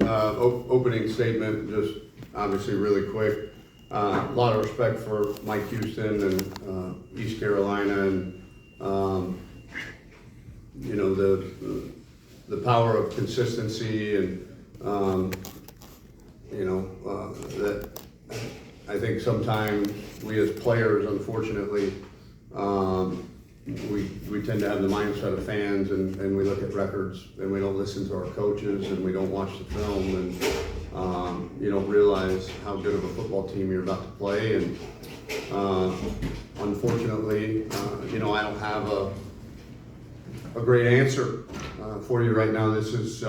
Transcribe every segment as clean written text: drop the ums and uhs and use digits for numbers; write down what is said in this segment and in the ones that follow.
Opening statement, just obviously really quick. A lot of respect for Mike Houston and East Carolina, and you know, the power of consistency, and you know, that I think sometimes we as players, unfortunately, we tend to have the mindset of fans, and we look at records and we don't listen to our coaches and we don't watch the film, and you don't realize how good of a football team you're about to play. And unfortunately, you know, I don't have a great answer for you right now. This is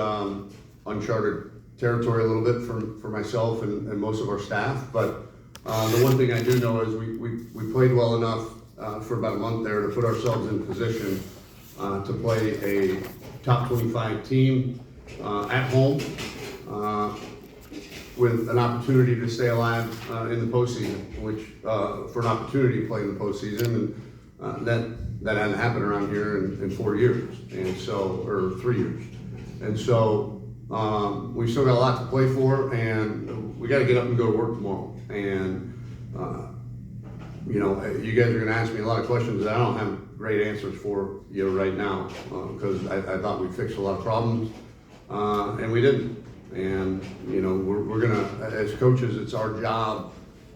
uncharted territory a little bit for myself and most of our staff, but the one thing I do know is we played well enough for about a month there to put ourselves in position to play a top 25 team at home with an opportunity to stay alive in the postseason, which for an opportunity to play in the postseason, and that hadn't happened around here in 4 years, and so, or 3 years, and so we still got a lot to play for, and we got to get up and go to work tomorrow. And you know, you guys are going to ask me a lot of questions that I don't have great answers for you right now, because I thought we fixed a lot of problems, and we didn't. And you know, we're gonna, as coaches, it's our job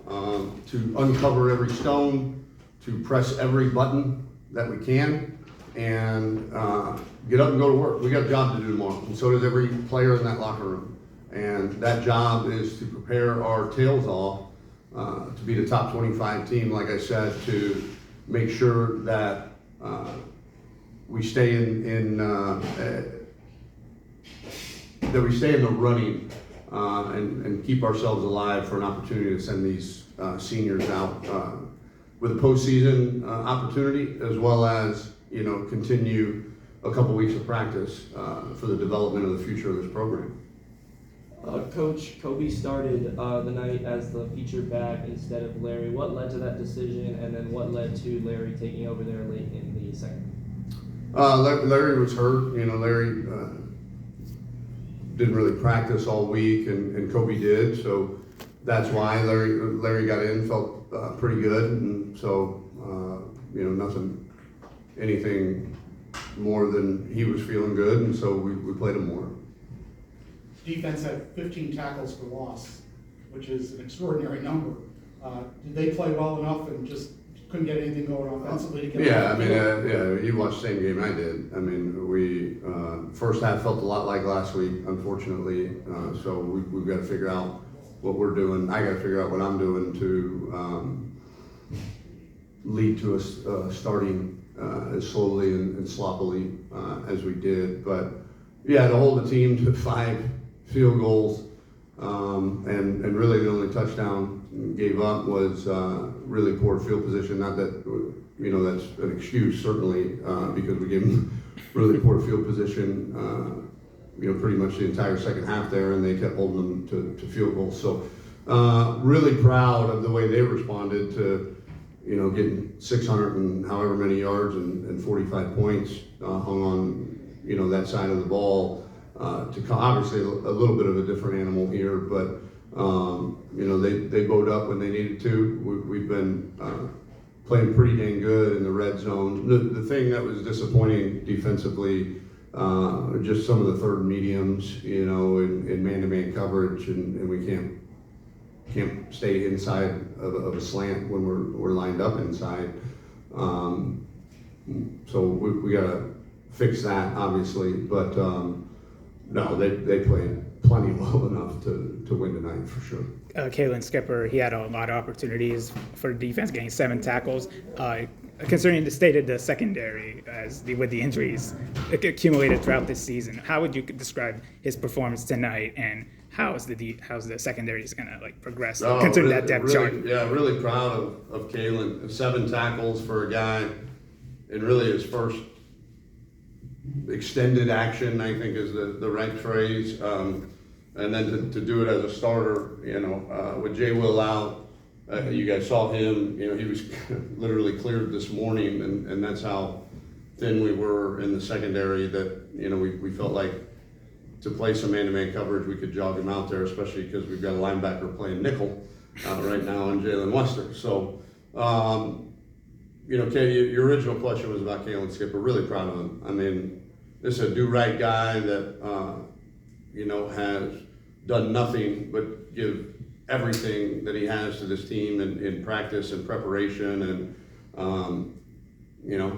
to uncover every stone, to press every button that we can, and get up and go to work. We got a job to do tomorrow, and so does every player in that locker room. And that job is to prepare our tails off to be the top 25 team, like I said, to make sure that we stay in the running and keep ourselves alive for an opportunity to send these seniors out with a postseason opportunity, as well as, you know, continue a couple weeks of practice for the development of the future of this program. Coach, Kobe started the night as the featured back instead of Larry. What led to that decision, and then what led to Larry taking over there late in the second? Larry was hurt. You know, Larry didn't really practice all week, and Kobe did, so that's why Larry got in, felt pretty good, and so you know, anything more than he was feeling good, and so we played him more. Defense had 15 tackles for loss, which is an extraordinary number. Did they play well enough and just couldn't get anything going offensively to get? Yeah, I mean, yeah, you watched the same game I did. I mean, we first half felt a lot like last week, unfortunately. So we've got to figure out what we're doing. I got to figure out what I'm doing to lead to us starting as slowly and sloppily as we did. But yeah, to hold the team to 5 field goals, and really the only touchdown gave up was really poor field position. Not that, you know, that's an excuse, certainly, because we gave them really poor field position, you know, pretty much the entire second half there, and they kept holding them to field goals. So really proud of the way they responded to, you know, getting 600 and however many yards and 45 points hung on, you know, that side of the ball. Obviously a little bit of a different animal here, but you know, they bowed up when they needed to. We've been playing pretty dang good in the red zone. The thing that was disappointing defensively, just some of the third mediums, you know, in man-to-man coverage, and we can't stay inside of a slant when we're lined up inside. So we got to fix that, obviously, but no, they played plenty well enough to win tonight for sure. Kaylin Skipper, he had a lot of opportunities for defense, getting 7 tackles. Concerning the state of the secondary with the injuries accumulated throughout this season, how would you describe his performance tonight, and how's the secondary is going to progress considering that depth chart? Yeah, really proud of Kaylin. 7 tackles for a guy in really his first extended action, I think is the right phrase, and then to do it as a starter, you know, with Jay Will out, you guys saw him, you know, he was literally cleared this morning, and that's how thin we were in the secondary, that, you know, we felt like to play some man-to-man coverage, we could jog him out there, especially because we've got a linebacker playing nickel right now in Jalen Wester. So, Kay, your original question was about Kaylin Skipper. Really proud of him. I mean, this is a do-right guy that, has done nothing but give everything that he has to this team in practice and preparation. And,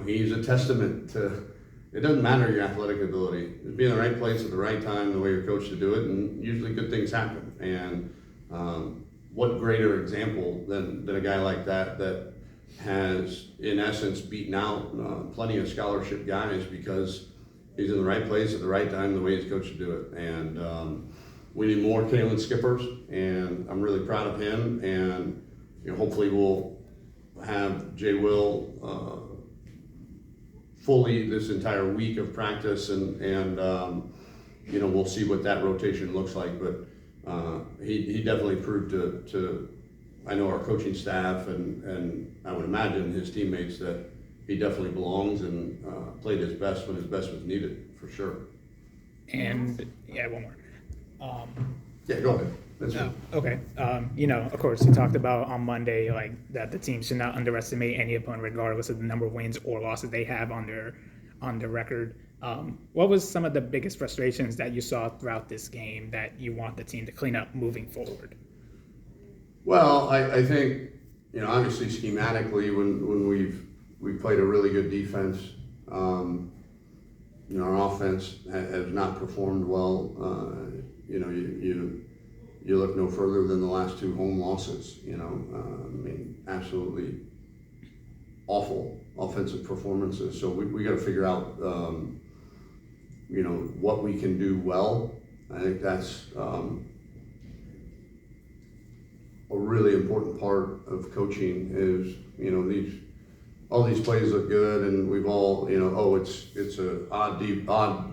he's a testament to, it doesn't matter your athletic ability. Just be in the right place at the right time, the way you're coached to do it, and usually good things happen. And what greater example than a guy like that has, in essence, beaten out plenty of scholarship guys because he's in the right place at the right time, the way he's coached to do it. And we need more Kaylin Skippers, and I'm really proud of him. And hopefully we'll have Jay Will fully this entire week of practice, and we'll see what that rotation looks like. But he definitely proved to I know our coaching staff and I would imagine his teammates that he definitely belongs and played his best when his best was needed, for sure. And yeah, one more. Yeah, go ahead. That's fine. Okay. Of course, you talked about on Monday, like that the team should not underestimate any opponent, regardless of the number of wins or losses they have on their record. What was some of the biggest frustrations that you saw throughout this game that you want the team to clean up moving forward? Well, I think obviously schematically when we've played a really good defense, our offense has not performed well. You look no further than the last two home losses. Absolutely awful offensive performances. So we got to figure out, what we can do well. I think that's a really important part of coaching is, all these plays look good, and we've all, it's a odd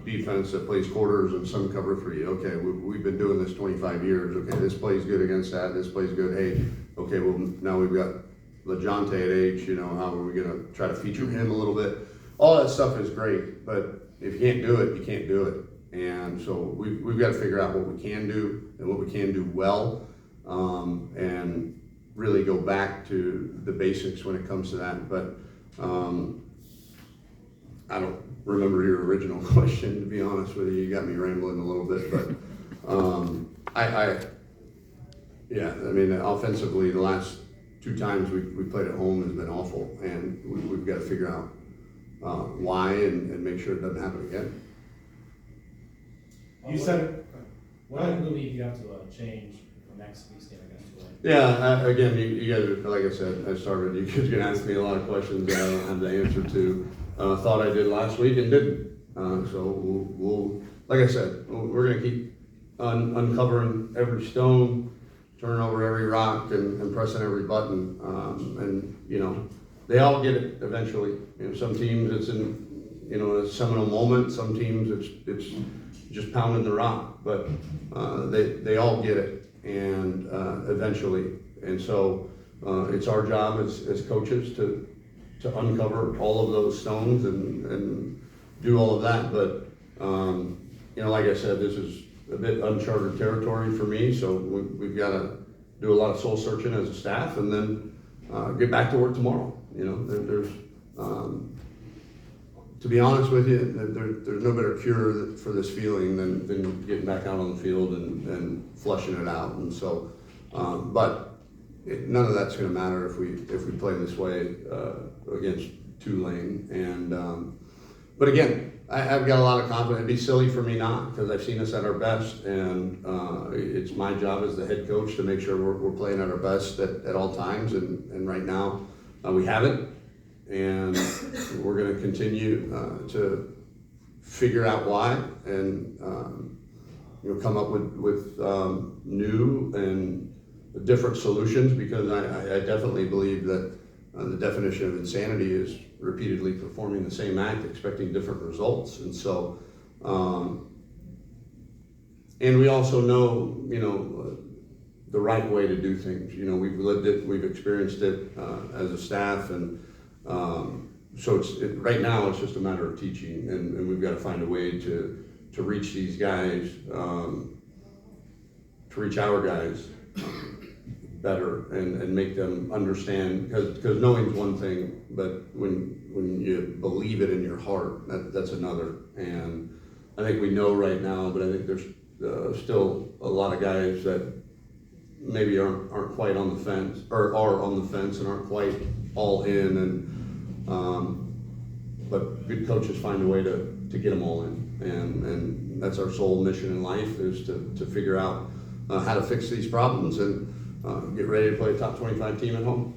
defense that plays quarters and some cover three. Okay, we've been doing this 25 years. Okay, this play's good against that. This play's good. Hey, okay, well now we've got LeJohntay at age. How are we gonna try to feature him a little bit? All that stuff is great, but if you can't do it, you can't do it. And so we've got to figure out what we can do and what we can do well, and really go back to the basics when it comes to that. But I don't remember your original question, to be honest with you. You got me rambling a little bit, but offensively, the last two times we played at home has been awful, and we've got to figure out why and make sure it doesn't happen again. You said it. What I believe you have to change for next week's game against Tulane. Yeah, again, you guys are, like I said, you guys are gonna ask me a lot of questions that I don't have the answer to. Thought I did last week and didn't. So we'll, like I said, we're gonna keep uncovering every stone, turning over every rock, and pressing every button. And they all get it eventually. Some teams it's in a seminal moment. Some teams it's just pounding the rock, but they all get it, and eventually. And so it's our job as coaches to uncover all of those stones and do all of that. But like I said, this is a bit uncharted territory for me, so we've got to do a lot of soul searching as a staff, and then get back to work tomorrow. There's to be honest with you, there's no better cure for this feeling than getting back out on the field and flushing it out. And so, none of that's going to matter if we play this way against Tulane. And but again, I've got a lot of confidence. It'd be silly for me not, because I've seen us at our best, and it's my job as the head coach to make sure we're playing at our best at all times. And right now, we haven't. And we're going to continue to figure out why, and come up with new and different solutions, because I definitely believe that the definition of insanity is repeatedly performing the same act, expecting different results. And so, and we also know, the right way to do things. We've lived it, we've experienced it as a staff, and so right now it's just a matter of teaching, and we've got to find a way to to reach these guys, to reach our guys better and make them understand, because knowing's one thing, but when you believe it in your heart, that's another. And I think we know right now, but I think there's still a lot of guys that maybe aren't quite on the fence, or are on the fence and aren't quite all in, and but good coaches find a way to get them all in, and that's our sole mission in life, is to figure out how to fix these problems and get ready to play a top 25 team at home.